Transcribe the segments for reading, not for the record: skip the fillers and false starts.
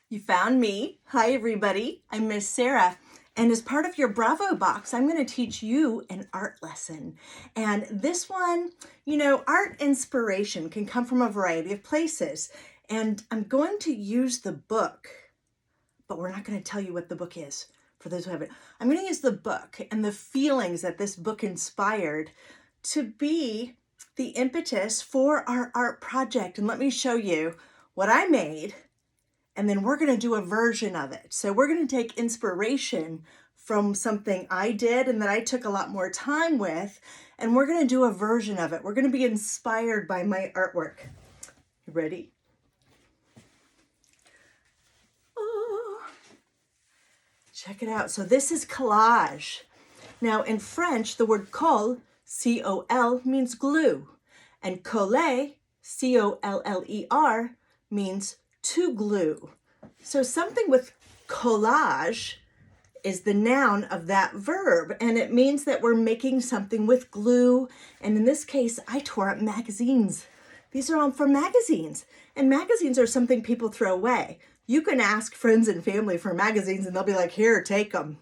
You found me. Hi, everybody. I'm Miss Sarah. And as part of your Bravo box, I'm going to teach you an art lesson. And this one, art inspiration can come from a variety of places. And I'm going to use the book, but we're not going to tell you what the book is for those who haven't. I'm going to use the book and the feelings that this book inspired to be the impetus for our art project. And let me show you what I made. And then we're going to do a version of it. So we're going to take inspiration from something I did and that I took a lot more time with, and we're going to do a version of it. We're going to be inspired by my artwork. You ready? Oh, check it out. So this is collage. Now in French, the word colle, C-O-L, means glue. And coller, C-O-L-L-E-R, means to glue. So something with collage is the noun of that verb, and it means that we're making something with glue. And in this case, I tore up magazines. These are all from magazines, and magazines are something people throw away. You can ask friends and family for magazines and they'll be like, here, take them.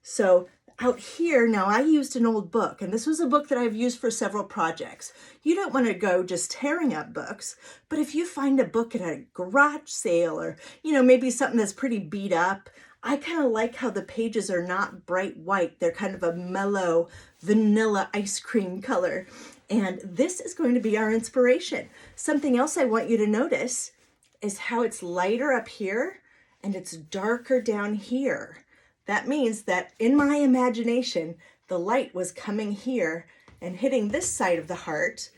So out here, now I used an old book, and this was a book that I've used for several projects. You don't want to go just tearing up books, but if you find a book at a garage sale or, maybe something that's pretty beat up, I kind of like how the pages are not bright white. They're kind of a mellow vanilla ice cream color. And this is going to be our inspiration. Something else I want you to notice is how it's lighter up here and it's darker down here. That means that in my imagination, the light was coming here and hitting this side of the heart,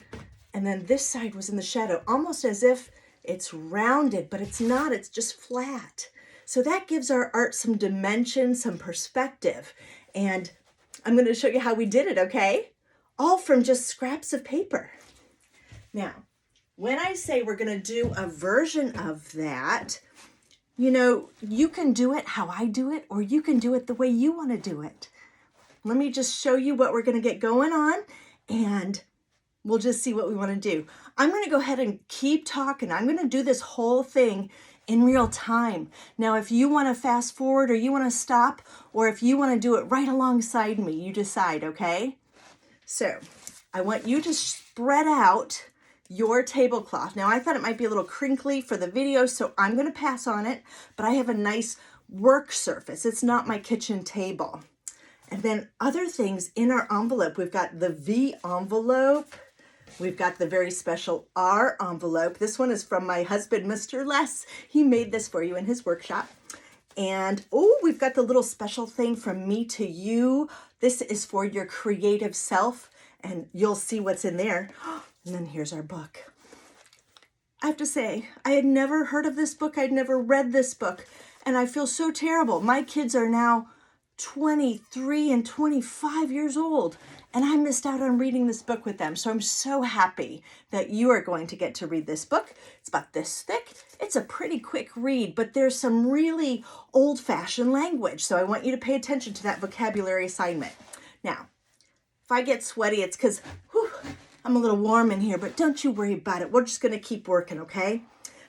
and then this side was in the shadow, almost as if it's rounded, but it's not, it's just flat. So that gives our art some dimension, some perspective, and I'm going to show you how we did it, okay? All from just scraps of paper. Now, when I say we're going to do a version of that, you can do it how I do it, or you can do it the way you want to do it. Let me just show you what we're going to get going on, and we'll just see what we want to do. I'm going to go ahead and keep talking. I'm going to do this whole thing in real time. Now, if you want to fast forward or you want to stop, or if you want to do it right alongside me, you decide, okay? So I want you to spread out your tablecloth. Now, I thought it might be a little crinkly for the video, so I'm going to pass on it, but I have a nice work surface. It's not my kitchen table. And then other things in our envelope, we've got the V envelope. We've got the very special R envelope. This one is from my husband, Mr. Les. He made this for you in his workshop. And, we've got the little special thing from me to you. This is for your creative self, and you'll see what's in there. And then here's our book. I have to say, I had never heard of this book. I'd never read this book. And I feel so terrible. My kids are now 23 and 25 years old. And I missed out on reading this book with them. So I'm so happy that you are going to get to read this book. It's about this thick. It's a pretty quick read, but there's some really old-fashioned language. So I want you to pay attention to that vocabulary assignment. Now, if I get sweaty, it's because I'm a little warm in here, but don't you worry about it. We're just going to keep working, okay?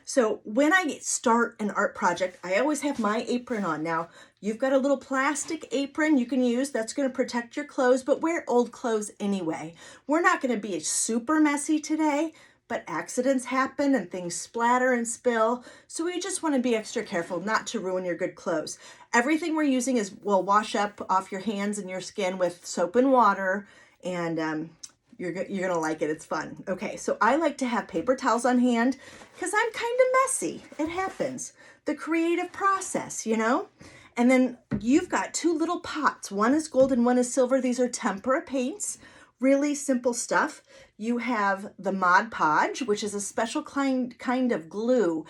So when I start an art project, I always have my apron on. Now, you've got a little plastic apron you can use. That's going to protect your clothes, but wear old clothes anyway. We're not going to be super messy today, but accidents happen and things splatter and spill. So we just want to be extra careful not to ruin your good clothes. Everything we're using will wash up off your hands and your skin with soap and water, and you're going to like it. It's fun. Okay, so I like to have paper towels on hand because I'm kind of messy. It happens. The creative process, And then you've got two little pots. One is gold and one is silver. These are tempera paints. Really simple stuff. You have the Mod Podge, which is a special kind of glue.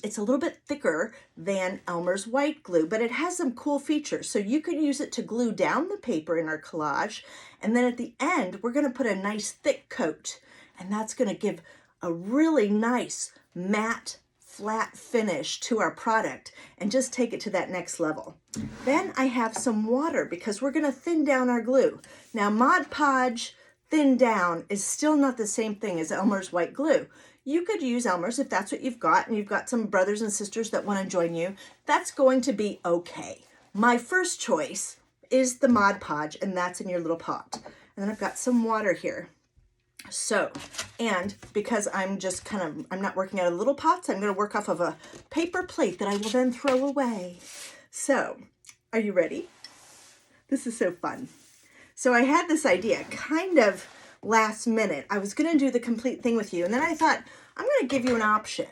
It's a little bit thicker than Elmer's white glue, but it has some cool features. So you can use it to glue down the paper in our collage. And then at the end, we're going to put a nice thick coat. And that's going to give a really nice matte flat finish to our product and just take it to that next level. Then I have some water because we're going to thin down our glue. Now, Mod Podge thin down is still not the same thing as Elmer's white glue. You could use Elmer's if that's what you've got, and you've got some brothers and sisters that want to join you. That's going to be okay. My first choice is the Mod Podge, and that's in your little pot. And then I've got some water here. So, and because I'm not working out of little pots, I'm going to work off of a paper plate that I will then throw away. So, are you ready? This is so fun. So I had this idea kind of last minute. I was going to do the complete thing with you, and then I thought, I'm going to give you an option.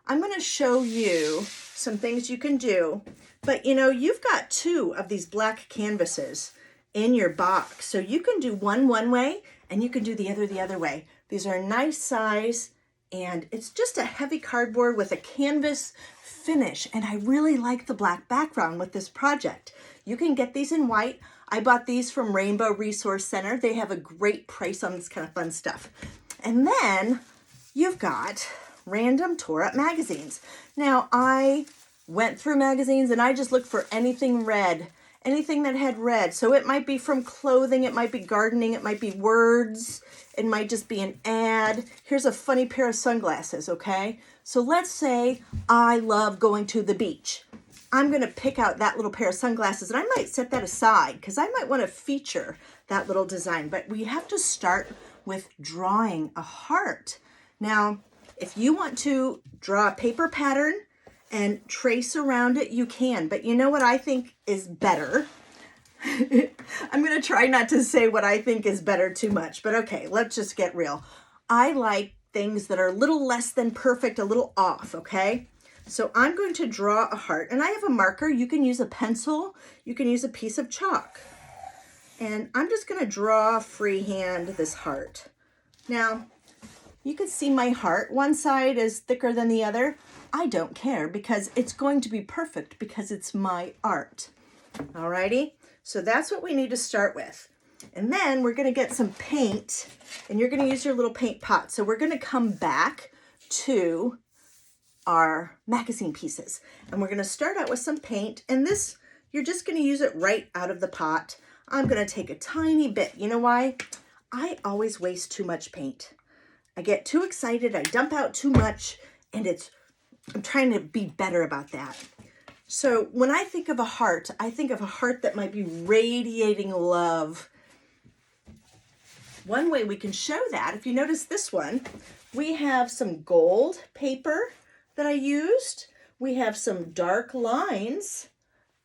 I'm going to show you some things you can do, but you know, you've got 2 of these black canvases in your box, so you can do one way, and you can do the other way. These are a nice size, and it's just a heavy cardboard with a canvas finish, and I really like the black background with this project. You can get these in white. I bought these from Rainbow Resource Center. They have a great price on this kind of fun stuff. And then you've got random tore up magazines. Now I went through magazines and I just looked for anything red, anything that had red. So it might be from clothing, it might be gardening, it might be words, it might just be an ad. Here's a funny pair of sunglasses, okay? So let's say I love going to the beach. I'm going to pick out that little pair of sunglasses, and I might set that aside because I might want to feature that little design. But we have to start with drawing a heart. Now, if you want to draw a paper pattern and trace around it, you can. But you know what I think is better? I'm going to try not to say what I think is better too much, but okay, let's just get real. I like things that are a little less than perfect, a little off, okay? So I'm going to draw a heart, and I have a marker. You can use a pencil. You can use a piece of chalk. And I'm just going to draw freehand this heart. Now, you can see my heart. One side is thicker than the other. I don't care because it's going to be perfect because it's my art. Alrighty? So that's what we need to start with. And then we're going to get some paint, and you're going to use your little paint pot. So we're going to come back to our magazine pieces, and we're going to start out with some paint, and this, you're just going to use it right out of the pot. I'm going to take a tiny bit. You know why? I always waste too much paint. I get too excited, I dump out too much, and I'm trying to be better about that. So when I think of a heart, I think of a heart that might be radiating love. One way we can show that, if you notice this one, we have some gold paper that I used. We have some dark lines,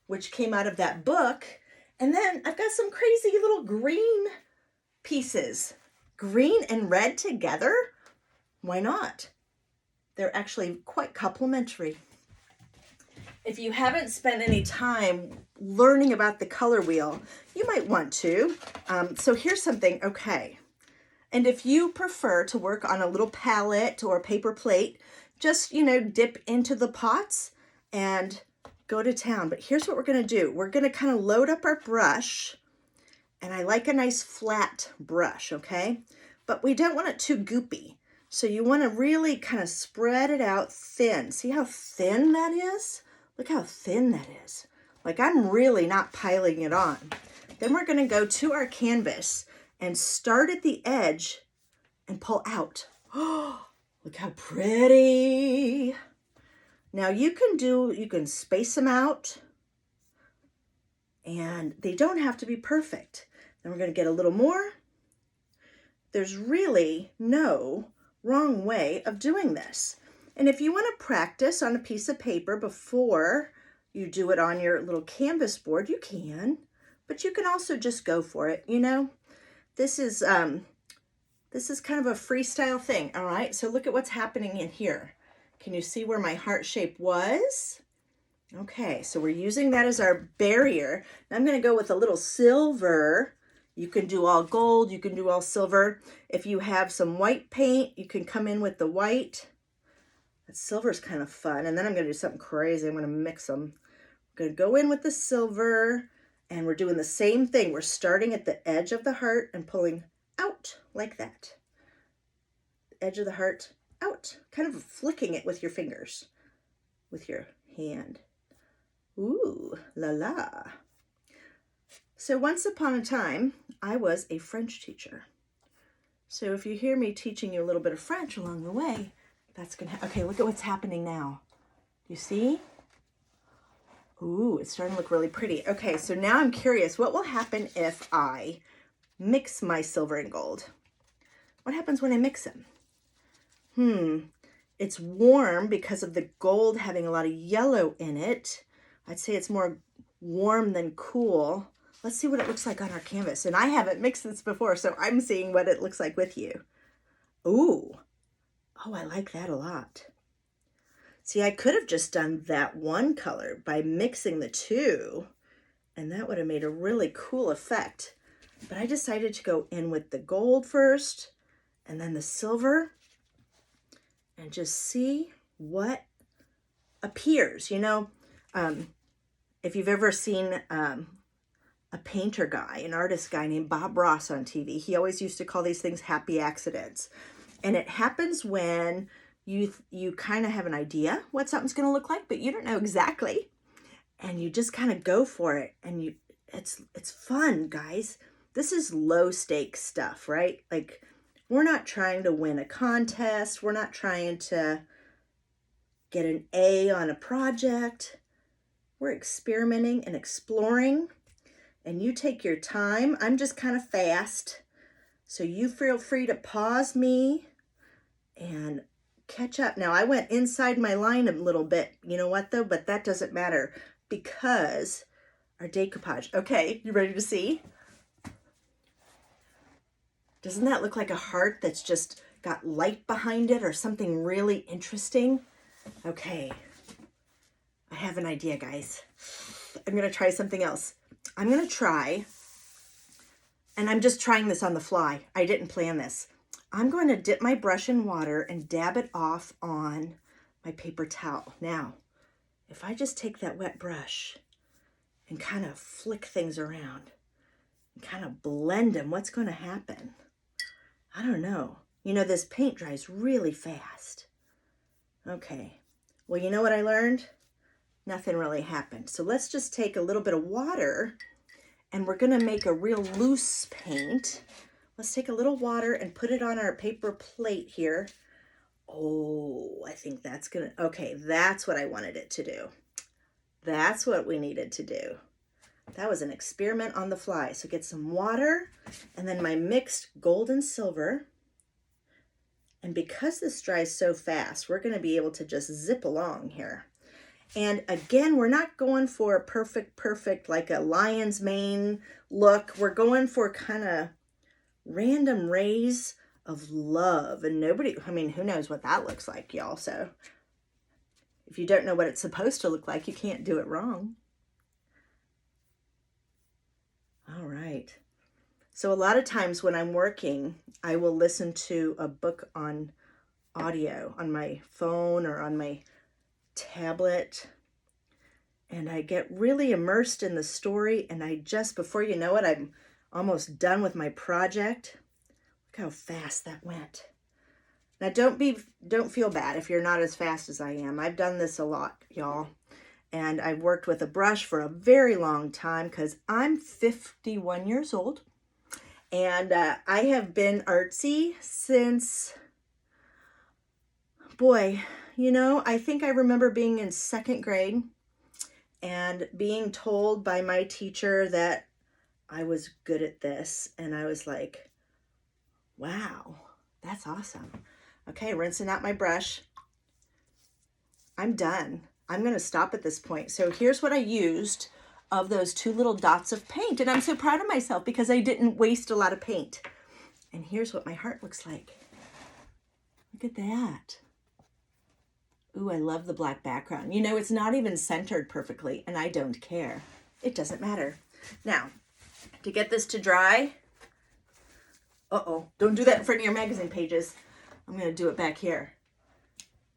which came out of that book. And then I've got some crazy little green pieces. Green and red together? Why not? They're actually quite complementary. If you haven't spent any time learning about the color wheel, you might want to. So here's something, okay. And if you prefer to work on a little palette or a paper plate, just, you know, dip into the pots and go to town. But here's what we're going to do. We're going to kind of load up our brush, and I like a nice flat brush, okay? But we don't want it too goopy. So you want to really kind of spread it out thin. See how thin that is? Look how thin that is. Like, I'm really not piling it on. Then we're going to go to our canvas and start at the edge and pull out. Oh, look how pretty. Now you can space them out, and they don't have to be perfect. Then we're going to get a little more. There's really no wrong way of doing this. And if you want to practice on a piece of paper before you do it on your little canvas board, you can, but you can also just go for it, you know. This is kind of a freestyle thing, all right? So look at what's happening in here. Can you see where my heart shape was? Okay, so we're using that as our barrier. Now I'm going to go with a little silver. You can do all gold, you can do all silver. If you have some white paint, you can come in with the white. That silver's kind of fun. And then I'm going to do something crazy. I'm going to mix them. I'm going to go in with the silver, and we're doing the same thing. We're starting at the edge of the heart and pulling out like that. Edge of the heart out, kind of flicking it with your fingers, with your hand. Ooh, la la. So once upon a time, I was a French teacher. So if you hear me teaching you a little bit of French along the way, That's gonna, okay, look at what's happening now. You see? Ooh, it's starting to look really pretty. Okay, so now I'm curious, what will happen if I mix my silver and gold? What happens when I mix them? It's warm because of the gold having a lot of yellow in it. I'd say it's more warm than cool. Let's see what it looks like on our canvas. And I haven't mixed this before, so I'm seeing what it looks like with you. Ooh. Oh, I like that a lot. See, I could have just done that one color by mixing the two, and that would have made a really cool effect. But I decided to go in with the gold first, and then the silver, and just see what appears. You know, if you've ever seen a painter guy, an artist guy named Bob Ross on TV, he always used to call these things happy accidents. And it happens when you kind of have an idea what something's going to look like, but you don't know exactly. And you just kind of go for it. And it's fun, guys. This is low stakes stuff, right? Like, we're not trying to win a contest. We're not trying to get an A on a project. We're experimenting and exploring. And you take your time. I'm just kind of fast. So you feel free to pause me and catch up. Now, I went inside my line a little bit. You know what, though? But that doesn't matter because our decoupage. Okay, you ready to see? Doesn't that look like a heart that's just got light behind it or something really interesting? Okay, I have an idea, guys. I'm going to try something else. I'm going to try, and I'm just trying this on the fly. I didn't plan this. I'm going to dip my brush in water and dab it off on my paper towel. Now, if I just take that wet brush and kind of flick things around and kind of blend them, what's going to happen? I don't know. You know, this paint dries really fast. Okay. Well, you know what I learned? Nothing really happened. So let's just take a little bit of water and we're going to make a real loose paint. Let's take a little water and put it on our paper plate here. Oh, I think that's going to, okay, that's what I wanted it to do. That's what we needed to do. That was an experiment on the fly. So get some water and then my mixed gold and silver. And because this dries so fast, we're going to be able to just zip along here. And again, we're not going for a perfect, like a lion's mane look. We're going for kind of random rays of love. And nobody, I mean, who knows what that looks like, y'all. So if you don't know what it's supposed to look like, you can't do it wrong. All right. So a lot of times when I'm working, I will listen to a book on audio on my phone or on my tablet. And I get really immersed in the story. And I just, before you know it, I'm almost done with my project. Look how fast that went. Now don't feel bad if you're not as fast as I am. I've done this a lot, y'all. And I've worked with a brush for a very long time because I'm 51 years old. And I have been artsy since, boy, you know, I think I remember being in second grade and being told by my teacher that I was good at this. And I was like, wow, that's awesome. Okay, rinsing out my brush. I'm done. I'm going to stop at this point. So here's what I used of those two little dots of paint. And I'm so proud of myself because I didn't waste a lot of paint. And here's what my heart looks like. Look at that. Ooh, I love the black background. You know, it's not even centered perfectly, and I don't care. It doesn't matter. Now, to get this to dry, don't do that in front of your magazine pages. I'm going to do it back here.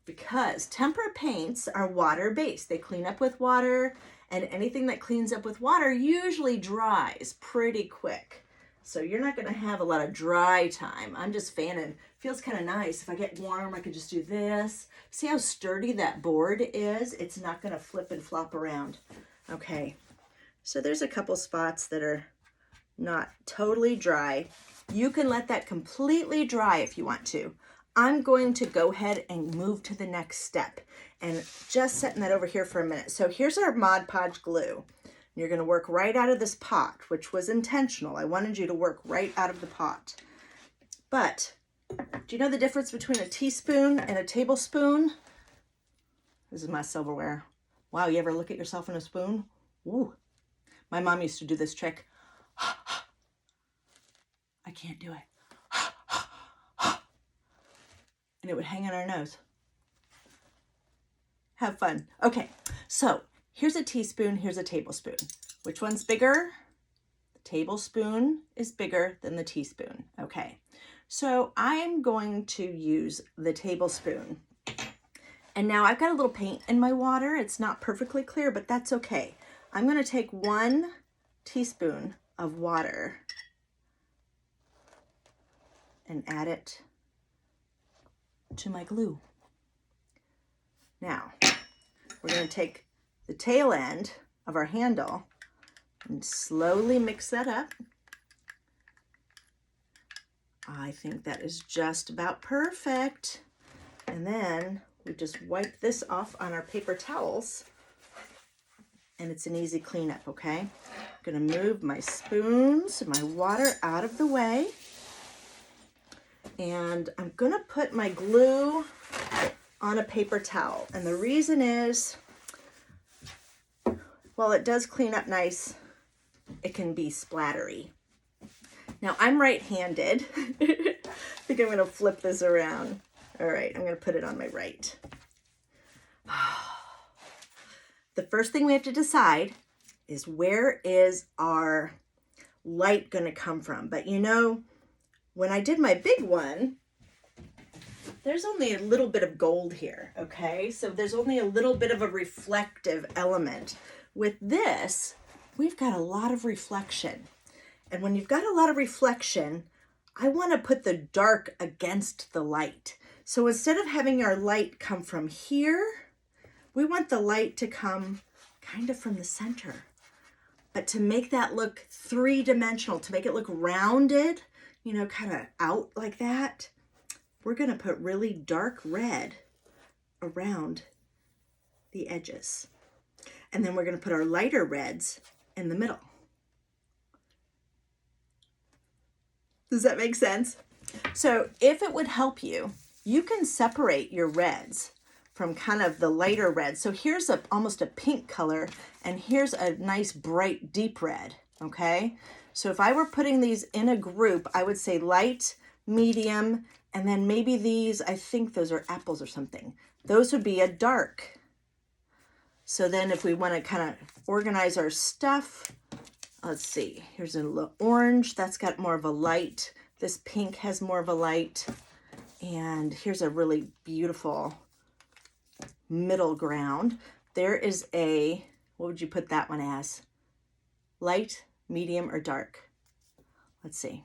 Because tempera paints are water-based. They clean up with water, and anything that cleans up with water usually dries pretty quick. So you're not going to have a lot of dry time. I'm just fanning. Feels kind of nice. If I get warm, I could just do this. See how sturdy that board is? It's not going to flip and flop around. Okay, so there's a couple spots that are not totally dry. You can let that completely dry if you want to. I'm going to go ahead and move to the next step and just setting that over here for a minute. So here's our Mod Podge glue. You're going to work right out of this pot, which was intentional. I wanted you to work right out of the pot. But do you know the difference between a teaspoon and a tablespoon? This is my silverware. Wow, you ever look at yourself in a spoon? Ooh. My mom used to do this trick. I can't do it. And it would hang on our nose. Have fun. Okay, so here's a teaspoon, here's a tablespoon. Which one's bigger? The tablespoon is bigger than the teaspoon. Okay, so I'm going to use the tablespoon. And now I've got a little paint in my water. It's not perfectly clear, but that's okay. I'm going to take 1 teaspoon of water and add it to my glue. Now, we're going to take the tail end of our handle and slowly mix that up. I think that is just about perfect. And then we just wipe this off on our paper towels and it's an easy cleanup, okay? I'm gonna move my spoons and my water out of the way. And I'm gonna put my glue on a paper towel. And the reason is, while it does clean up nice, it can be splattery. Now I'm right-handed. I think I'm gonna flip this around. All right, I'm gonna put it on my right. The first thing we have to decide is where is our light gonna come from? But you know, when I did my big one, there's only a little bit of gold here, okay? So there's only a little bit of a reflective element. With this, we've got a lot of reflection. And when you've got a lot of reflection, I wanna put the dark against the light. So instead of having our light come from here, we want the light to come kind of from the center. But to make that look three-dimensional, to make it look rounded, you know, kind of out like that, we're gonna put really dark red around the edges. And then we're gonna put our lighter reds in the middle. Does that make sense? So if it would help you, you can separate your reds from kind of the lighter red. So here's almost a pink color, and here's a nice bright deep red, okay? So if I were putting these in a group, I would say light, medium, and then maybe these, I think those are apples or something. Those would be a dark. So then if we want to kind of organize our stuff, let's see, here's a little orange, that's got more of a light. This pink has more of a light. And here's a really beautiful middle ground. There is a, what would you put that one as? Light, medium, or dark? Let's see.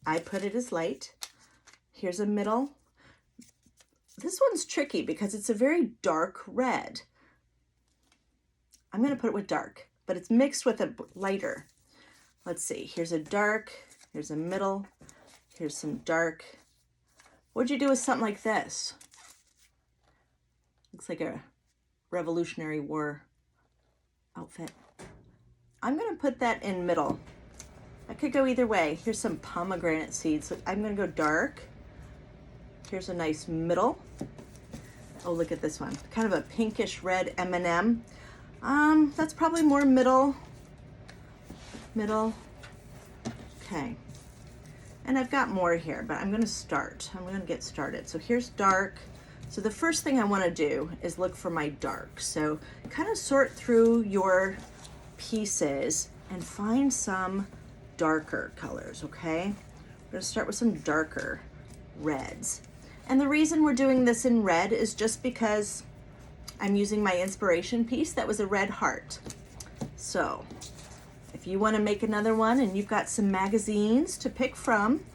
I put it as light. Here's a middle. This one's tricky because it's a very dark red. I'm going to put it with dark, but it's mixed with a lighter. Let's see. Here's a dark. Here's a middle. Here's some dark. What'd you do with something like this? Looks like a Revolutionary War outfit. I'm going to put that in middle. I could go either way. Here's some pomegranate seeds. So I'm going to go dark. Here's a nice middle. Oh, look at this one. Kind of a pinkish red M&M. That's probably more middle. Middle. Okay. And I've got more here, but I'm going to get started. So here's dark. So the first thing I want to do is look for my dark. So kind of sort through your pieces and find some darker colors, okay? We're going to start with some darker reds. And the reason we're doing this in red is just because I'm using my inspiration piece that was a red heart. So if you want to make another one and you've got some magazines to pick from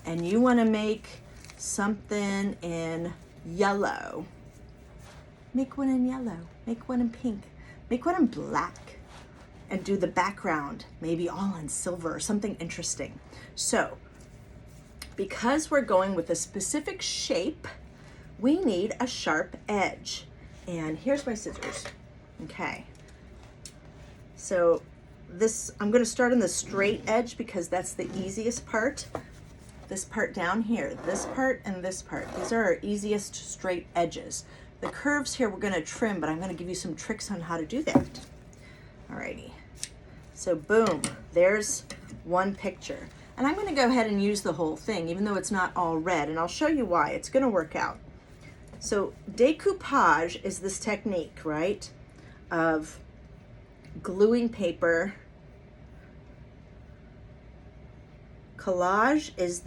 and you want to make something in yellow, make one in yellow, make one in pink, make one in black, and do the background maybe all in silver or something interesting. So because we're going with a specific shape, we need a sharp edge. And here's my scissors. Okay. So this, I'm going to start on the straight edge because that's the easiest part. This part down here, this part and this part. These are our easiest straight edges. The curves here we're going to trim, but I'm going to give you some tricks on how to do that. Alrighty. So boom, there's one picture. And I'm going to go ahead and use the whole thing, even though it's not all red, and I'll show you why. It's going to work out. So decoupage is this technique, right, of gluing paper. Collage is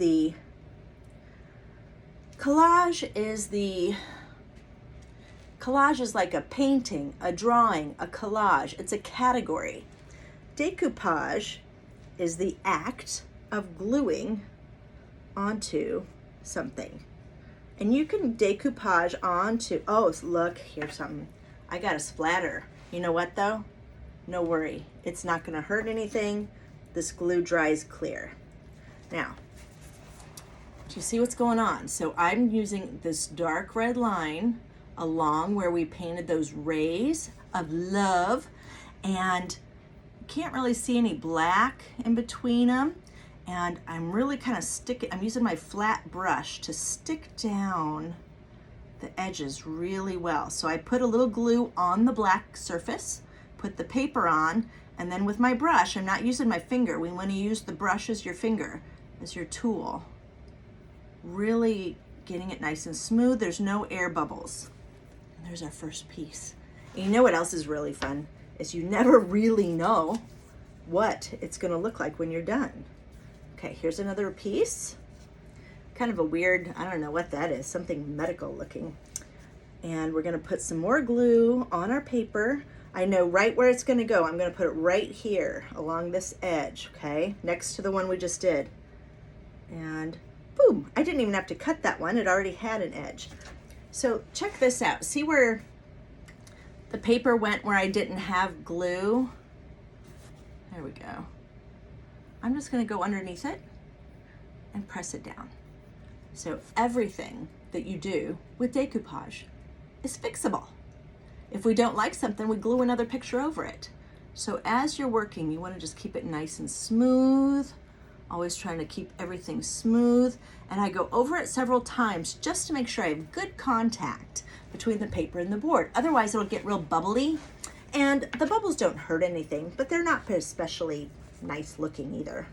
like a painting, a drawing, a collage. It's a category. Decoupage is the act of gluing onto something. And you can decoupage onto, oh, look, here's something. I got a splatter. You know what though? No worry, it's not gonna hurt anything. This glue dries clear. Now, do you see what's going on? So I'm using this dark red line along where we painted those rays of love, and you can't really see any black in between them. And I'm really kind of I'm using my flat brush to stick down the edges really well. So I put a little glue on the black surface, put the paper on, and then with my brush, I'm not using my finger. We want to use the brush as your finger, as your tool. Really getting it nice and smooth. There's no air bubbles. And there's our first piece. And you know what else is really fun? Is you never really know what it's going to look like when you're done. Okay, here's another piece. Kind of a weird, I don't know what that is, something medical looking. And we're gonna put some more glue on our paper. I know right where it's gonna go. I'm gonna put it right here along this edge, okay? Next to the one we just did. And boom, I didn't even have to cut that one. It already had an edge. So check this out. See where the paper went where I didn't have glue? There we go. I'm just gonna go underneath it and press it down. So everything that you do with decoupage is fixable. If we don't like something, we glue another picture over it. So as you're working, you wanna just keep it nice and smooth, always trying to keep everything smooth. And I go over it several times just to make sure I have good contact between the paper and the board. Otherwise it'll get real bubbly, and the bubbles don't hurt anything, but they're not especially nice looking either.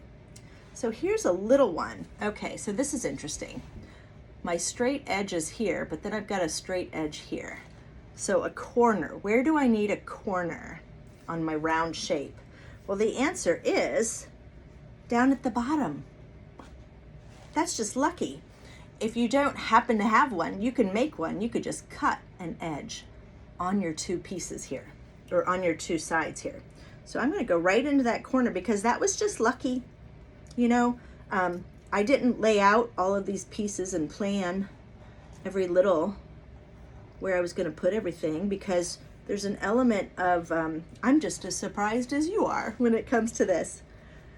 So here's a little one. Okay, so this is interesting. My straight edge is here, but then I've got a straight edge here. So a corner, where do I need a corner on my round shape? Well, the answer is down at the bottom. That's just lucky. If you don't happen to have one, you can make one. You could just cut an edge on your two pieces here, or on your two sides here. So I'm gonna go right into that corner because that was just lucky. You know, I didn't lay out all of these pieces and plan every little where I was gonna put everything, because there's an element of, I'm just as surprised as you are when it comes to this.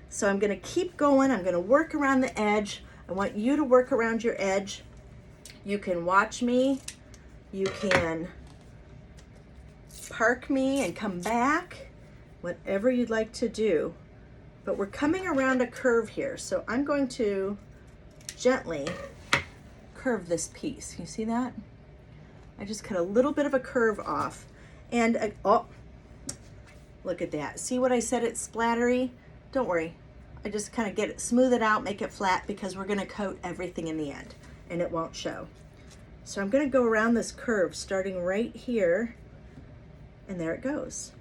So I'm gonna keep going, I'm gonna work around the edge. I want you to work around your edge. You can watch me, you can park me and come back, whatever you'd like to do. But we're coming around a curve here, so I'm going to gently curve this piece. You see that? I just cut a little bit of a curve off. And, oh, look at that. See what I said, it's splattery? Don't worry. I just kind of get it, smooth it out, make it flat, because we're gonna coat everything in the end and it won't show. So I'm gonna go around this curve starting right here, and there it goes.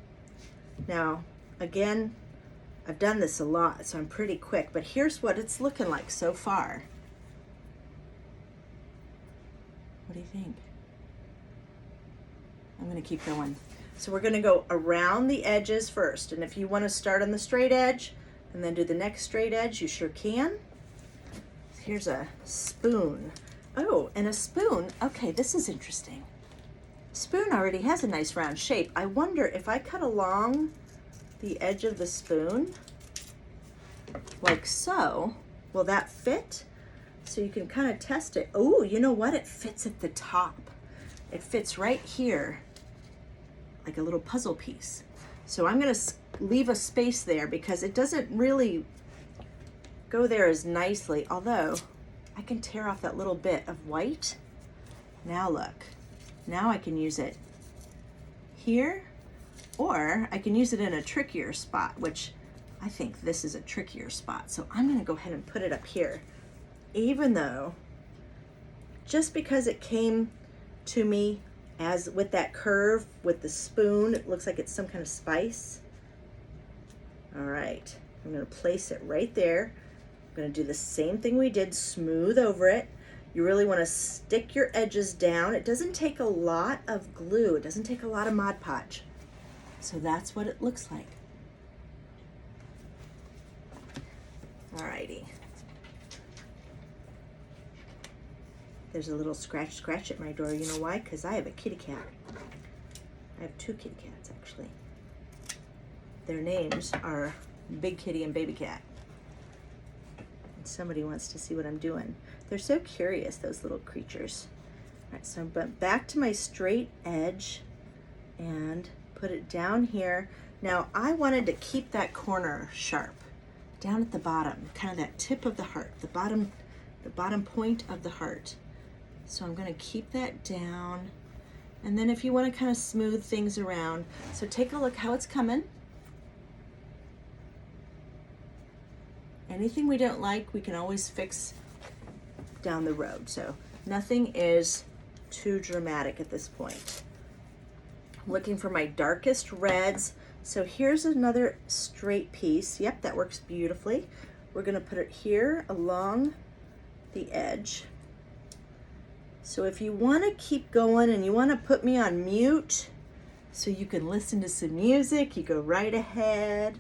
Now, again, I've done this a lot, so I'm pretty quick, but here's what it's looking like so far. What do you think? I'm gonna keep going. So we're gonna go around the edges first, and if you wanna start on the straight edge and then do the next straight edge, you sure can. Here's a spoon. Oh, and a spoon, okay, this is interesting. Spoon already has a nice round shape. I wonder if I cut along the edge of the spoon, like so, will that fit? so you can kind of test it. Oh, you know what? It fits at the top. It fits right here, like a little puzzle piece. So I'm gonna leave a space there because it doesn't really go there as nicely, although I can tear off that little bit of white. Now look, now I can use it here, or I can use it in a trickier spot, which I think this is a trickier spot. So I'm gonna go ahead and put it up here, even though just because it came to me as with that curve with the spoon, it looks like it's some kind of spice. All right, I'm gonna place it right there. I'm gonna do the same thing we did, smooth over it. You really wanna stick your edges down. It doesn't take a lot of glue. It doesn't take a lot of Mod Podge. So that's what it looks like. All righty. There's a little scratch scratch at my door. You know why? Because I have a kitty cat. I have 2 kitty cats, actually. Their names are Big Kitty and Baby Cat. And somebody wants to see what I'm doing. They're so curious, those little creatures. All right, so I'm back to my straight edge and put it down here. Now, I wanted to keep that corner sharp, down at the bottom, kind of that tip of the heart, the bottom point of the heart. So I'm gonna keep that down. And then if you wanna kind of smooth things around, so take a look how it's coming. Anything we don't like, we can always fix down the road. So nothing is too dramatic at this point. I'm looking for my darkest reds. So here's another straight piece. Yep, that works beautifully. We're gonna put it here along the edge. So if you wanna keep going and you wanna put me on mute so you can listen to some music, you go right ahead.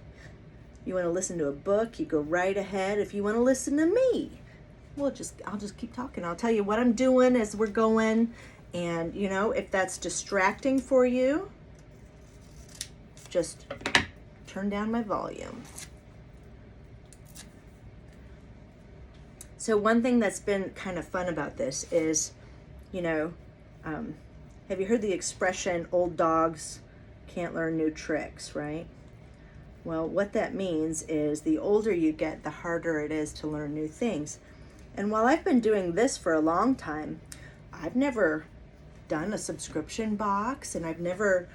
You wanna listen to a book, you go right ahead. If you wanna listen to me, I'll just keep talking. I'll tell you what I'm doing as we're going. And you know, if that's distracting for you, just turn down my volume. So one thing that's been kind of fun about this is, you know, have you heard the expression, old dogs can't learn new tricks, right? Well, what that means is the older you get, the harder it is to learn new things. And while I've been doing this for a long time, I've never done a subscription box, and I've never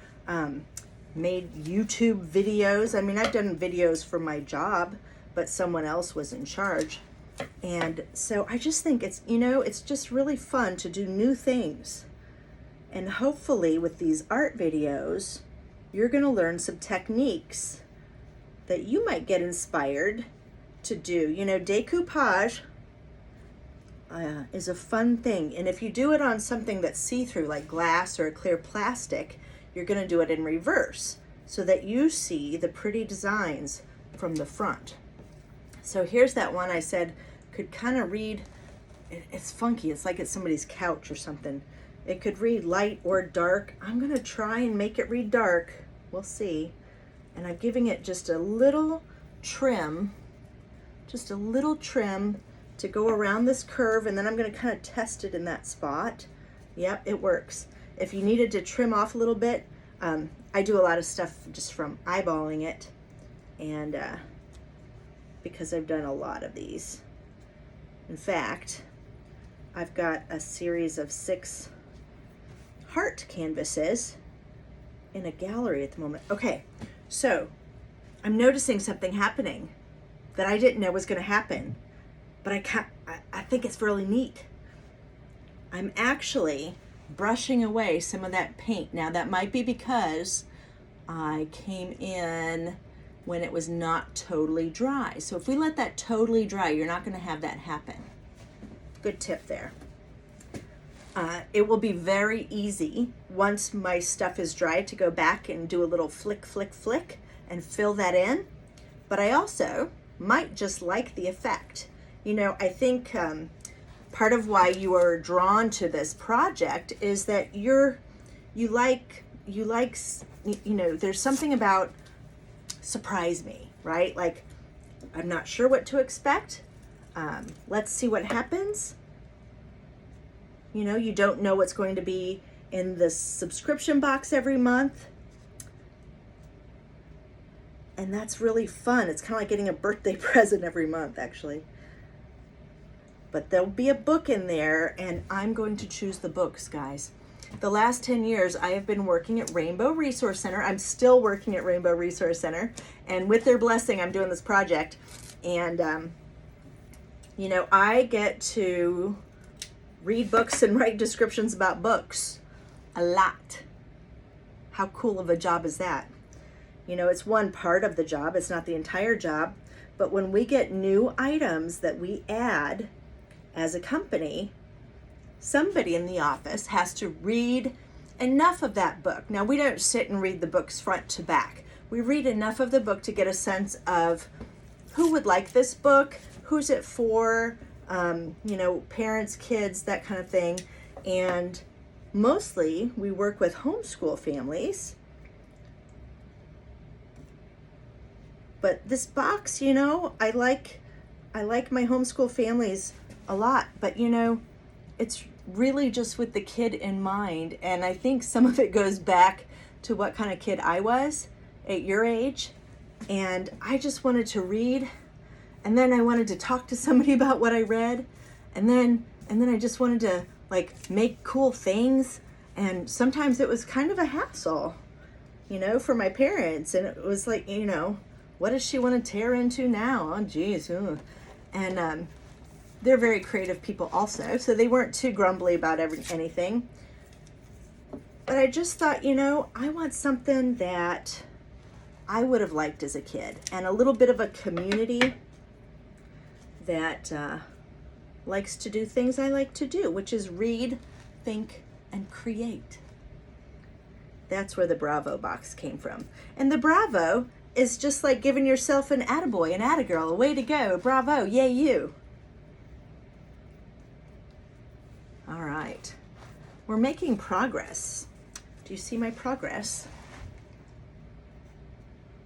made YouTube videos. I mean, I've done videos for my job, but someone else was in charge. And so I just think it's, you know, it's just really fun to do new things. And hopefully with these art videos, you're gonna learn some techniques that you might get inspired to do. You know, decoupage is a fun thing. And if you do it on something that's see-through, like glass or a clear plastic, you're gonna do it in reverse so that you see the pretty designs from the front. So here's that one I said could kind of read, it's funky, it's like it's somebody's couch or something. It could read light or dark. I'm gonna try and make it read dark. We'll see. And I'm giving it just a little trim to go around this curve, and then I'm gonna kind of test it in that spot. Yep, it works. If you needed to trim off a little bit, I do a lot of stuff just from eyeballing it, and because I've done a lot of these. In fact, I've got a series of 6 heart canvases in a gallery at the moment. Okay, so I'm noticing something happening that I didn't know was gonna happen, but I think it's really neat. I'm actually brushing away some of that paint. Now that might be because I came in when it was not totally dry. So if we let that totally dry, you're not gonna have that happen. Good tip there. It will be very easy once my stuff is dry to go back and do a little flick, flick, flick and fill that in. But I also might just like the effect. You know, I think part of why you are drawn to this project is that you like, you know, there's something about surprise me, right? Like, I'm not sure what to expect. let's see what happens. You know, you don't know what's going to be in the subscription box every month. And that's really fun. It's kind of like getting a birthday present every month, actually. But there'll be a book in there, and I'm going to choose the books, guys. The last 10 years, I have been working at Rainbow Resource Center. I'm still working at Rainbow Resource Center. And with their blessing, I'm doing this project. And, you know, I get to read books and write descriptions about books a lot. How cool of a job is that? You know, it's one part of the job. It's not the entire job. But when we get new items that we add as a company, somebody in the office has to read enough of that book. Now, we don't sit and read the books front to back. We read enough of the book to get a sense of who would like this book, who's it for, you know, parents, kids, that kind of thing. And mostly we work with homeschool families. But this box, you know, I like my homeschool families a lot, but you know, it's really just with the kid in mind. And I think some of it goes back to what kind of kid I was at your age. And I just wanted to read, and then I wanted to talk to somebody about what I read, and then I just wanted to like make cool things. And sometimes it was kind of a hassle, you know, for my parents. And it was like, you know, what does she want to tear into now? Oh, geez. Ugh. And they're very creative people also, so they weren't too grumbly about anything. But I just thought, you know, I want something that I would have liked as a kid, and a little bit of a community that likes to do things I like to do, which is read, think, and create. That's where the Bravo box came from. And the Bravo is just like giving yourself an attaboy, an attagirl, a way to go, bravo, yay you. All right, we're making progress. Do you see my progress?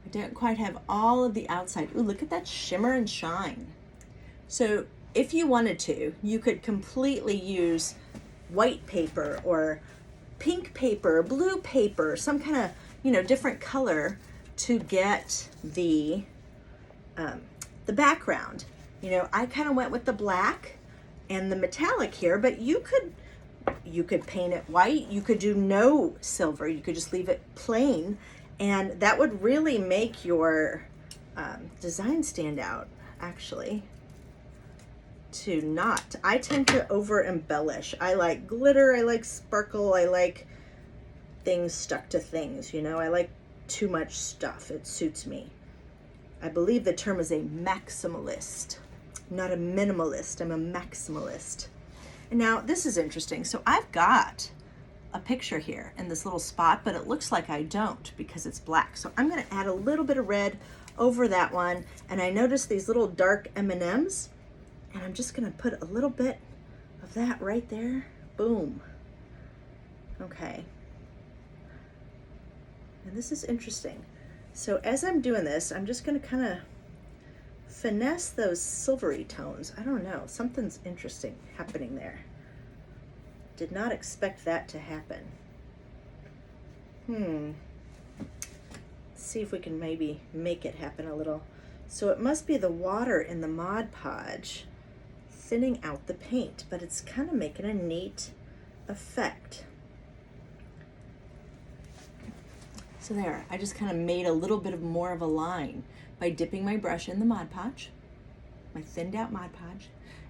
I don't quite have all of the outside. Ooh, look at that shimmer and shine. So if you wanted to, you could completely use white paper or pink paper, blue paper, some kind of, you know, different color to get the background. You know, I kind of went with the black and the metallic here, but you could paint it white. You could do no silver. You could just leave it plain, and that would really make your design stand out, actually. I tend to over embellish. I like glitter, I like sparkle, I like things stuck to things, you know, I like too much stuff. It suits me. I believe the term is a maximalist, not a minimalist. I'm a maximalist. And now this is interesting. So I've got a picture here in this little spot, but it looks like I don't because it's black. So I'm going to add a little bit of red over that one. And I noticed these little dark M&Ms, and I'm just going to put a little bit of that right there. Boom. Okay. And this is interesting. So as I'm doing this, I'm just going to kind of finesse those silvery tones. I don't know, something's interesting happening there. Did not expect that to happen. Let's see if we can maybe make it happen a little. So it must be the water in the Mod Podge thinning out the paint, but it's kind of making a neat effect. So there, I just kind of made a little bit of more of a line by dipping my brush in the Mod Podge, my thinned out Mod Podge.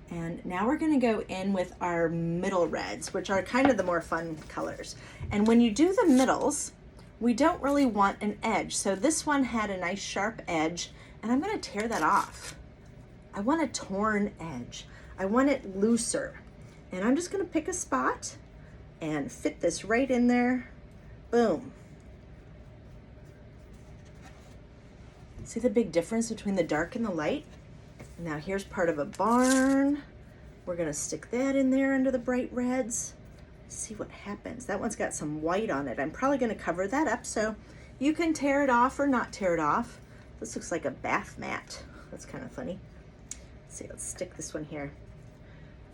And now we're gonna go in with our middle reds, which are kind of the more fun colors. And when you do the middles, we don't really want an edge. So this one had a nice sharp edge, and I'm gonna tear that off. I want a torn edge. I want it looser. And I'm just gonna pick a spot and fit this right in there. Boom. See the big difference between the dark and the light? Now here's part of a barn. We're gonna stick that in there under the bright reds. See what happens. That one's got some white on it. I'm probably gonna cover that up so you can tear it off or not tear it off. This looks like a bath mat. That's kind of funny. Let's see, let's stick this one here.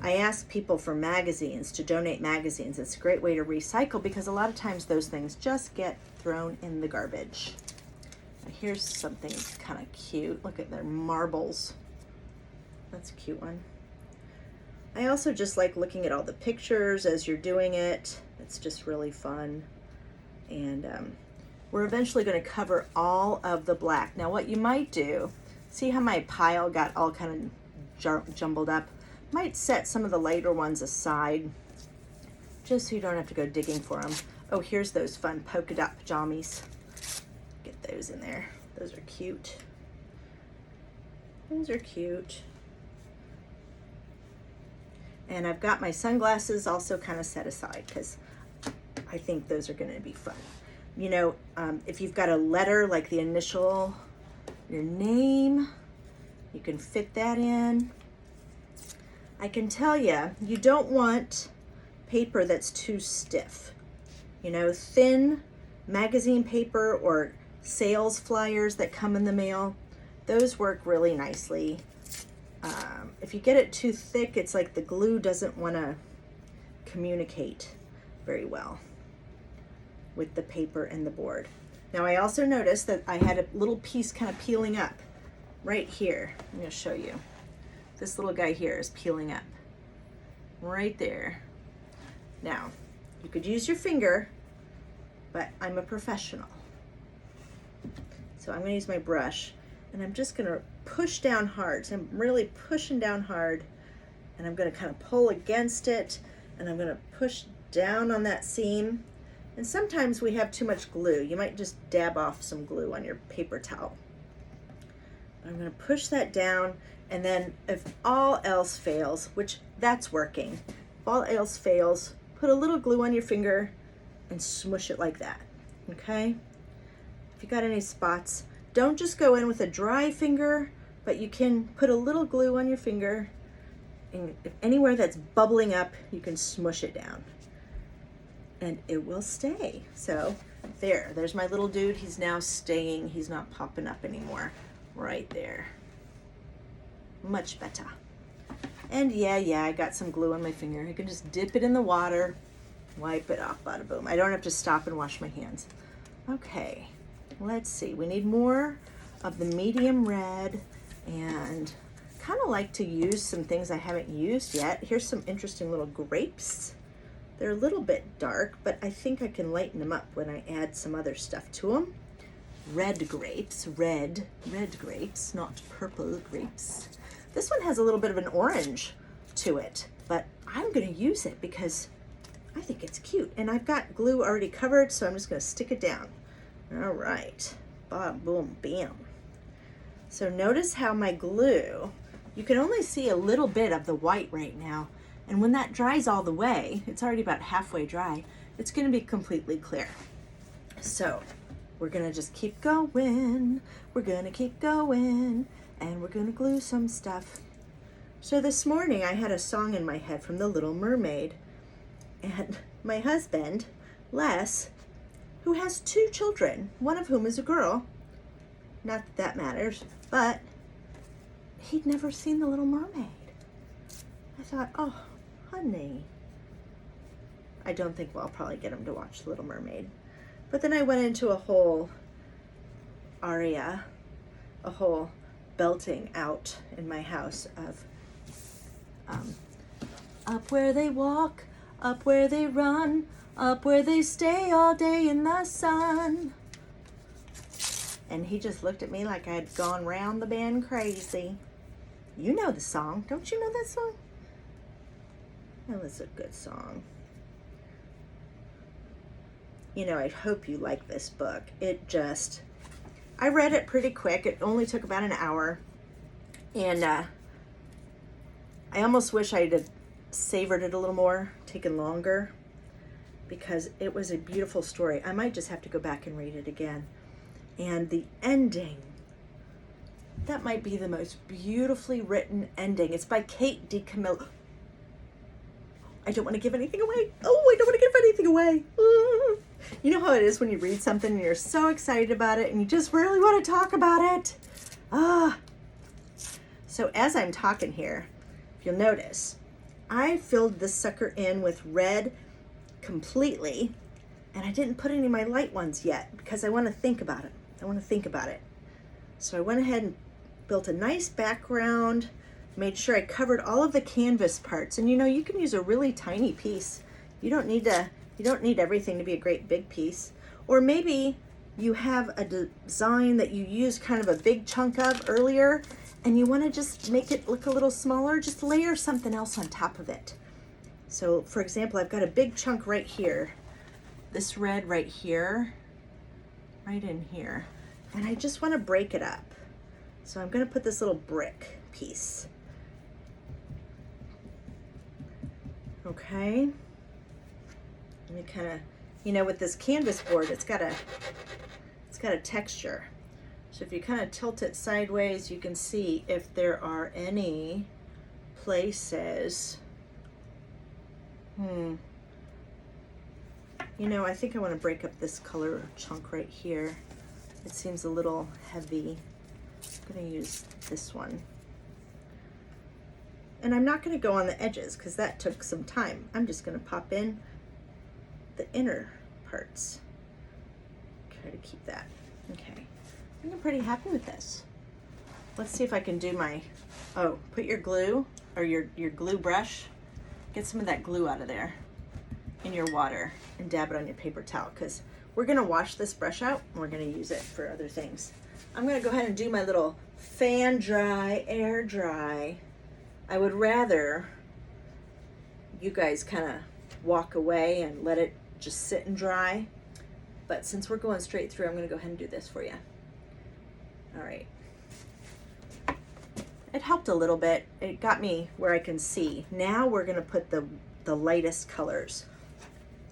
I ask people for magazines, to donate magazines. It's a great way to recycle because a lot of times those things just get thrown in the garbage. Now here's something kind of cute. Look at their marbles. That's a cute one. I also just like looking at all the pictures as you're doing it. It's just really fun. And we're eventually going to cover all of the black. Now what you might do, see how my pile got all kind of jumbled up? Might set some of the lighter ones aside just so you don't have to go digging for them. Oh, here's those fun polka dot pajamas. Get those in there. Those are cute. Those are cute. And I've got my sunglasses also kind of set aside because I think those are going to be fun. You know, if you've got a letter like the initial, your name, you can fit that in. I can tell you, you don't want paper that's too stiff. You know, thin magazine paper or sales flyers that come in the mail, those work really nicely. If you get it too thick, it's like the glue doesn't want to communicate very well with the paper and the board. Now I also noticed that I had a little piece kind of peeling up right here. I'm going to show you. This little guy here is peeling up right there. Now, you could use your finger, but I'm a professional. So I'm going to use my brush and I'm just going to push down hard. So I'm really pushing down hard and I'm going to kind of pull against it and I'm going to push down on that seam. And sometimes we have too much glue. You might just dab off some glue on your paper towel. I'm going to push that down, and then if all else fails, which that's working, if all else fails, put a little glue on your finger and smush it like that, okay? If you got any spots, don't just go in with a dry finger, but you can put a little glue on your finger, and if anywhere that's bubbling up, you can smush it down, and it will stay. So there's my little dude. He's now staying. He's not popping up anymore. Right there. Much better. And yeah, I got some glue on my finger. I can just dip it in the water, wipe it off, bada boom. I don't have to stop and wash my hands. Okay, let's see. We need more of the medium red, and kind of like to use some things I haven't used yet. Here's some interesting little grapes. They're a little bit dark, but I think I can lighten them up when I add some other stuff to them. Red grapes, red grapes, not purple grapes. This one has a little bit of an orange to it, but I'm gonna use it because I think it's cute. And I've got glue already covered, so I'm just gonna stick it down. All right, bam, boom, bam. So notice how my glue, you can only see a little bit of the white right now. And when that dries all the way, it's already about halfway dry, it's gonna be completely clear. So we're gonna just keep going. We're gonna keep going, and we're gonna glue some stuff. So this morning I had a song in my head from The Little Mermaid, and my husband, Les, who has 2 children, one of whom is a girl, not that that matters, but he'd never seen The Little Mermaid. I thought, oh, honey. I don't think I'll probably get him to watch The Little Mermaid. But then I went into a whole aria, a whole belting out in my house of up where they walk, up where they run, up where they stay all day in the sun. And he just looked at me like I'd gone round the bend crazy. You know the song. Don't you know that song? That was a good song. You know, I hope you like this book. I read it pretty quick. It only took about an hour. And I almost wish I'd have savored it a little more, taken longer, because it was a beautiful story. I might just have to go back and read it again. And the ending, that might be the most beautifully written ending. It's by Kate DiCamillo. I don't want to give anything away. Oh, I don't want to give anything away. You know how it is when you read something and you're so excited about it and you just really want to talk about it. So as I'm talking here, if you'll notice, I filled this sucker in with red completely, and I didn't put any of my light ones yet because I want to think about it. So I went ahead and built a nice background, made sure I covered all of the canvas parts. And you can use a really tiny piece. You don't need everything to be a great big piece. Or maybe you have a design that you used kind of a big chunk of earlier and you want to just make it look a little smaller, just layer something else on top of it. So for example, I've got a big chunk right here, this red right here, right in here, and I just want to break it up. So I'm going to put this little brick piece. Okay. Let me kind of, with this canvas board, it's got a texture. So if you kind of tilt it sideways, you can see if there are any places. I think I want to break up this color chunk right here. It seems a little heavy. I'm going to use this one. And I'm not going to go on the edges because that took some time. I'm just going to pop in the inner parts. Try to keep that. Okay. I'm pretty happy with this. Let's see if I can do my, put your glue or your glue brush. Get some of that glue out of there in your water and dab it on your paper towel because we're going to wash this brush out and we're going to use it for other things. I'm going to go ahead and do my little fan dry, air dry. I would rather you guys kind of walk away and let it just sit and dry. But since we're going straight through, I'm going to go ahead and do this for you. All right. It helped a little bit. It got me where I can see. Now we're going to put the lightest colors.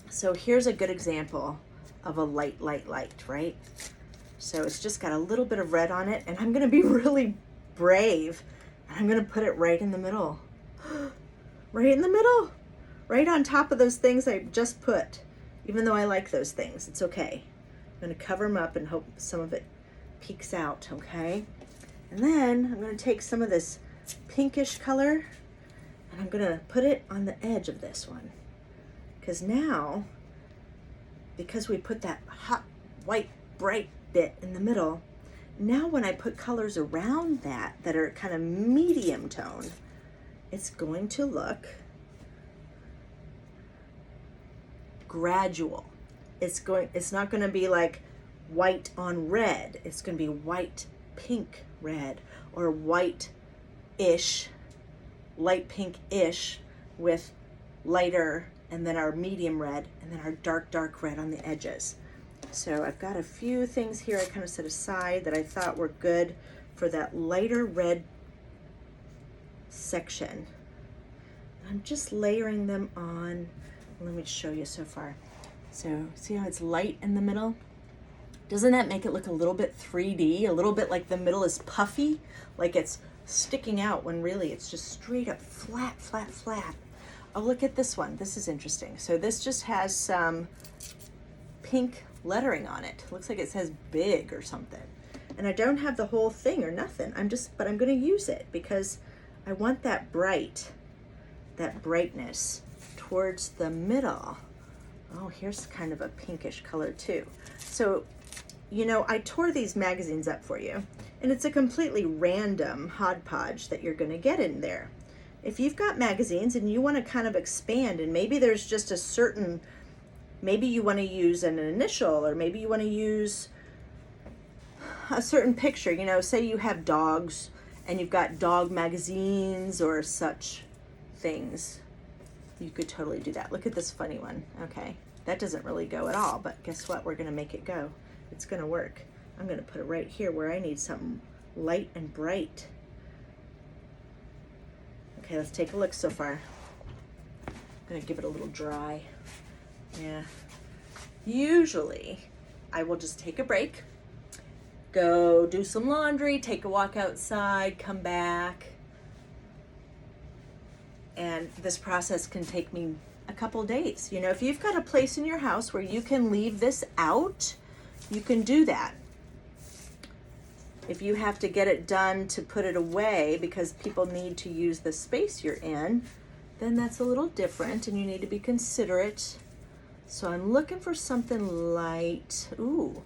So here's a good example of a light, right? So it's just got a little bit of red on it, and I'm going to be really brave. And I'm going to put it right in the middle. Right in the middle. Right on top of those things I just put. Even though I like those things, it's okay. I'm going to cover them up and hope some of it peeks out, okay? And then I'm going to take some of this pinkish color and I'm going to put it on the edge of this one. Because now, because we put that hot, white, bright bit in the middle, now when I put colors around that are kind of medium tone, it's going to look gradual. It's not going to be like white on red. It's going to be white, pink, red, or white-ish, light pink-ish with lighter, and then our medium red, and then our dark red on the edges. So I've got a few things here I kind of set aside that I thought were good for that lighter red section. I'm just layering them on. Let me show you so far. So see how it's light in the middle? Doesn't that make it look a little bit 3D? A little bit like the middle is puffy, like it's sticking out when really it's just straight up flat. Oh, look at this one. This is interesting. So this just has some pink lettering on it. Looks like it says big or something. And I don't have the whole thing or nothing. But I'm going to use it because I want that brightness towards the middle. Oh, here's kind of a pinkish color too. So, I tore these magazines up for you, and it's a completely random hodgepodge that you're going to get in there. If you've got magazines and you want to kind of expand, and maybe there's just maybe you want to use an initial, or maybe you want to use a certain picture, say you have dogs and you've got dog magazines or such things. You could totally do that. Look at this funny one. Okay, that doesn't really go at all, but guess what? We're going to make it go. It's going to work. I'm going to put it right here where I need something light and bright. Okay, let's take a look so far. I'm going to give it a little dry. Yeah. Usually, I will just take a break, go do some laundry, take a walk outside, come back. And this process can take me a couple days. If you've got a place in your house where you can leave this out, you can do that. If you have to get it done to put it away because people need to use the space you're in, then that's a little different and you need to be considerate. So I'm looking for something light. Ooh,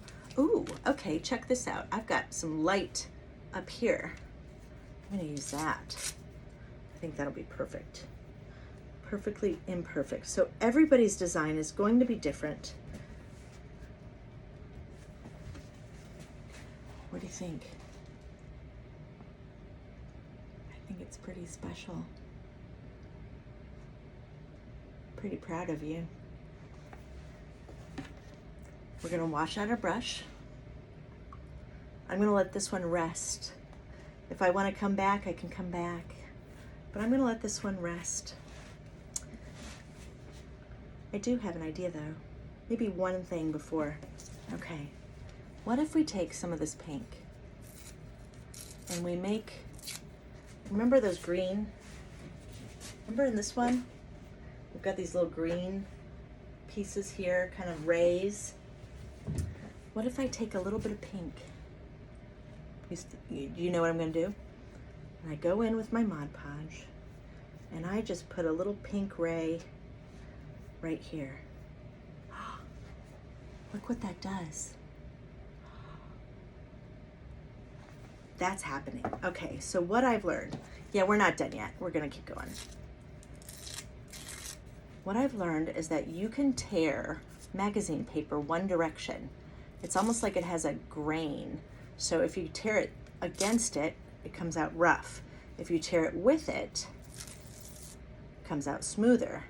okay, check this out. I've got some light up here. I'm gonna use that. I think that'll be perfect. Perfectly imperfect. So everybody's design is going to be different. What do you think? I think it's pretty special. Pretty proud of you. We're gonna wash out our brush. I'm gonna let this one rest. If I wanna come back, I can come back. But I'm gonna let this one rest. I do have an idea though. Maybe one thing before. Okay. What if we take some of this pink and we make, remember those green? Remember in this one? We've got these little green pieces here, kind of rays. What if I take a little bit of pink? Do you know what I'm gonna do? And I go in with my Mod Podge and I just put a little pink ray right here. Look what that does. That's happening. Okay, so what I've learned, yeah, we're not done yet. We're gonna keep going. What I've learned is that you can tear magazine paper one direction. It's almost like it has a grain. So if you tear it against it, it comes out rough. If you tear it with it, it comes out smoother.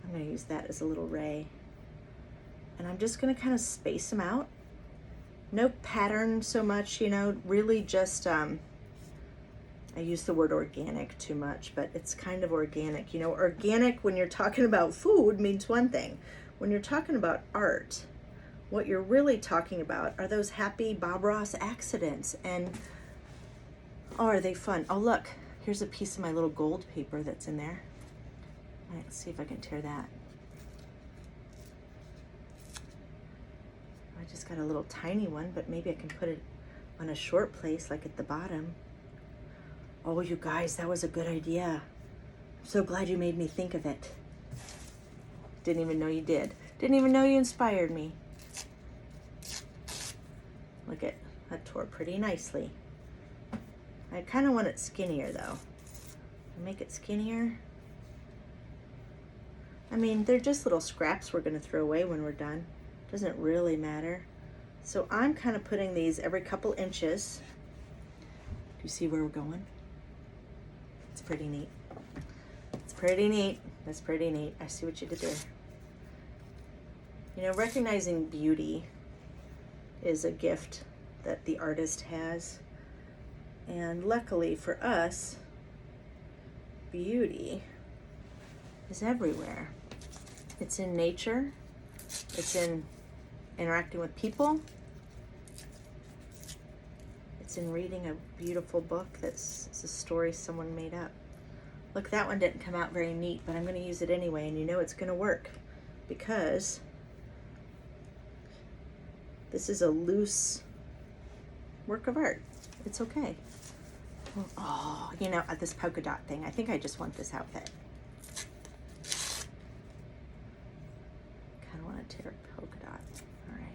I'm gonna use that as a little ray. And I'm just gonna kind of space them out. No pattern so much, you know, really just, I use the word organic too much, but it's kind of organic. You know, organic when you're talking about food means one thing. When you're talking about art, what you're really talking about are those happy Bob Ross accidents. And, oh, are they fun? Oh, look, here's a piece of my little gold paper that's in there. Let's see if I can tear that. I just got a little tiny one, but maybe I can put it on a short place, like at the bottom. Oh, you guys, that was a good idea. I'm so glad you made me think of it. Didn't even know you did. Didn't even know you inspired me. Look at that, tore pretty nicely. I kind of want it skinnier though. Make it skinnier. I mean, they're just little scraps we're gonna throw away when we're done. Doesn't really matter. So I'm kind of putting these every couple inches. Do you see where we're going? It's pretty neat. It's pretty neat. That's pretty neat. I see what you did there. You know, recognizing beauty is a gift that the artist has. And luckily for us, beauty is everywhere. It's in nature. It's in interacting with people. It's in reading a beautiful book that's a story someone made up. Look, that one didn't come out very neat, but I'm going to use it anyway, and you know it's going to work because this is a loose work of art. It's okay. Oh, you know, this polka dot thing, I think I just want this outfit. Kind of want to tear a polka dot. All right.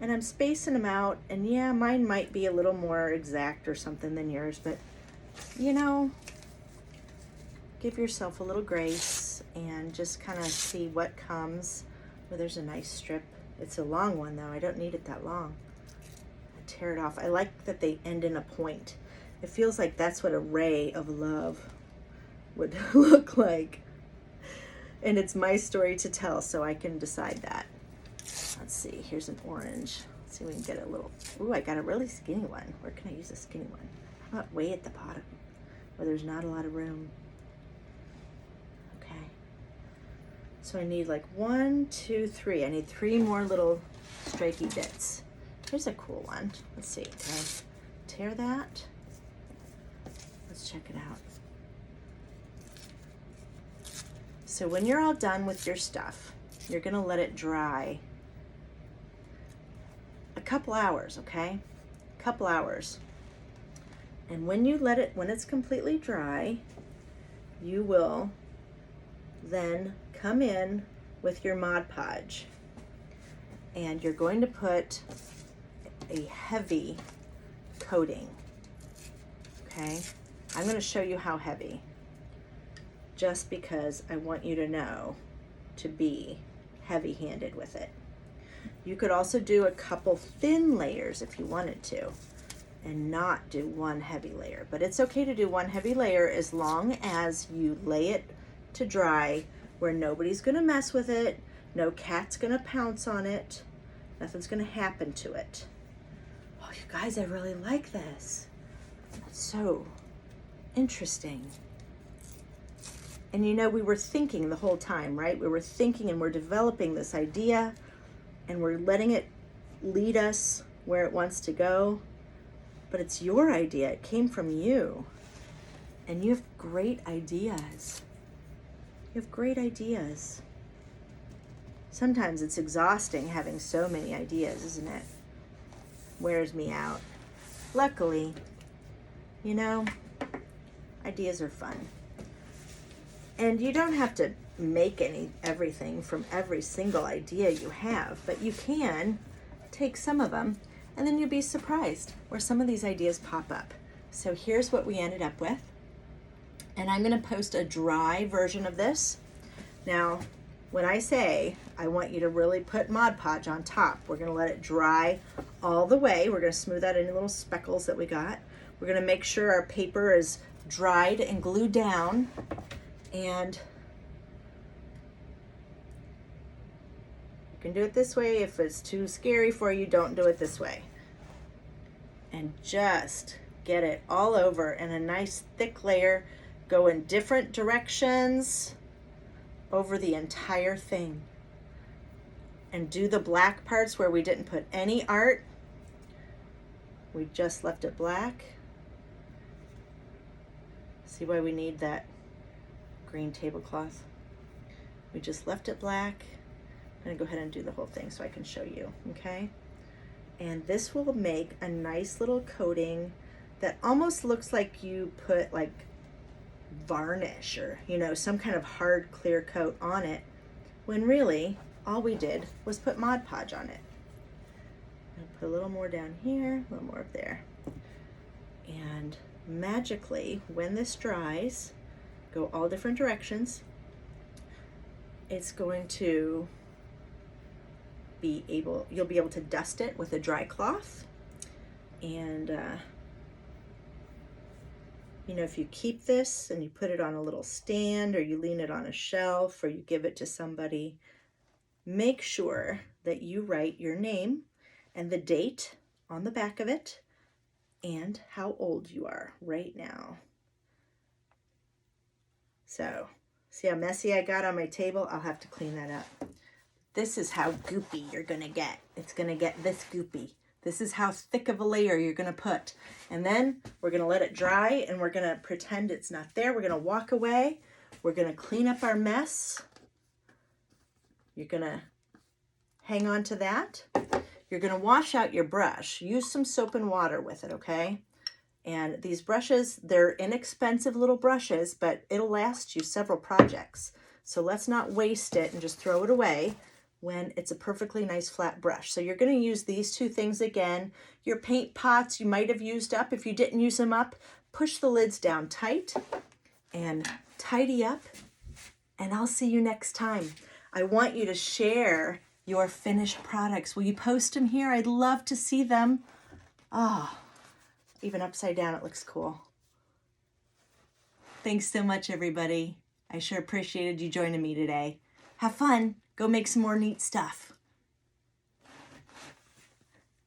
And I'm spacing them out, and yeah, mine might be a little more exact or something than yours, but you know, give yourself a little grace and just kind of see what comes. Oh, there's a nice strip. It's a long one though. I don't need it that long. I tear it off. I like that they end in a point. It feels like that's what a ray of love would look like. And it's my story to tell, so I can decide that. Let's see, here's an orange. Let's see if we can get a little, ooh, I got a really skinny one. Where can I use a skinny one? How about way at the bottom, where there's not a lot of room? Okay. So I need like 1, 2, 3. I need 3 more little stripey bits. Here's a cool one. Let's see, can I tear that? Let's check it out. So when you're all done with your stuff, you're gonna let it dry a couple hours, okay? A couple hours. And when you let it, when it's completely dry, you will then come in with your Mod Podge. And you're going to put a heavy coating, okay? I'm going to show you how heavy, just because I want you to know to be heavy-handed with it. You could also do a couple thin layers if you wanted to, and not do one heavy layer. But it's okay to do one heavy layer as long as you lay it to dry where nobody's going to mess with it, no cat's going to pounce on it, nothing's going to happen to it. Oh, you guys, I really like this. That's so interesting. And you know, we were thinking the whole time, right? We were thinking and we're developing this idea and we're letting it lead us where it wants to go. But it's your idea. It came from you. And you have great ideas. You have great ideas. Sometimes it's exhausting having so many ideas, isn't it? Wears me out. Luckily, you know, ideas are fun. And you don't have to make everything from every single idea you have, but you can take some of them and then you'll be surprised where some of these ideas pop up. So here's what we ended up with. And I'm going to post a dry version of this. Now, when I say I want you to really put Mod Podge on top, we're going to let it dry all the way. We're going to smooth out any little speckles that we got. We're going to make sure our paper is dried and glued down. And you can do it this way. If it's too scary for you, don't do it this way. And just get it all over in a nice thick layer. Go in different directions over the entire thing. And do the black parts where we didn't put any art. We just left it black. See why we need that green tablecloth? We just left it black. I'm gonna go ahead and do the whole thing so I can show you, okay? And this will make a nice little coating that almost looks like you put like varnish or, you know, some kind of hard clear coat on it, when really all we did was put Mod Podge on it. I'll put a little more down here, a little more up there. And magically, when this dries, go all different directions, it's going to you'll be able to dust it with a dry cloth. And you know, if you keep this and you put it on a little stand or you lean it on a shelf or you give it to somebody, make sure that you write your name and the date on the back of it and how old you are right now. So, see how messy I got on my table? I'll have to clean that up. This is how goopy you're gonna get. It's gonna get this goopy. This is how thick of a layer you're gonna put. And then we're gonna let it dry and we're gonna pretend it's not there. We're gonna walk away. We're gonna clean up our mess. You're gonna hang on to that. You're gonna wash out your brush. Use some soap and water with it, okay? And these brushes, they're inexpensive little brushes, but it'll last you several projects. So let's not waste it and just throw it away when it's a perfectly nice flat brush. So you're going to use these two things again. Your paint pots you might have used up. If you didn't use them up, push the lids down tight and tidy up. And I'll see you next time. I want you to share your finished products. Will you post them here? I'd love to see them. Oh, even upside down, it looks cool. Thanks so much, everybody. I sure appreciated you joining me today. Have fun. Go make some more neat stuff.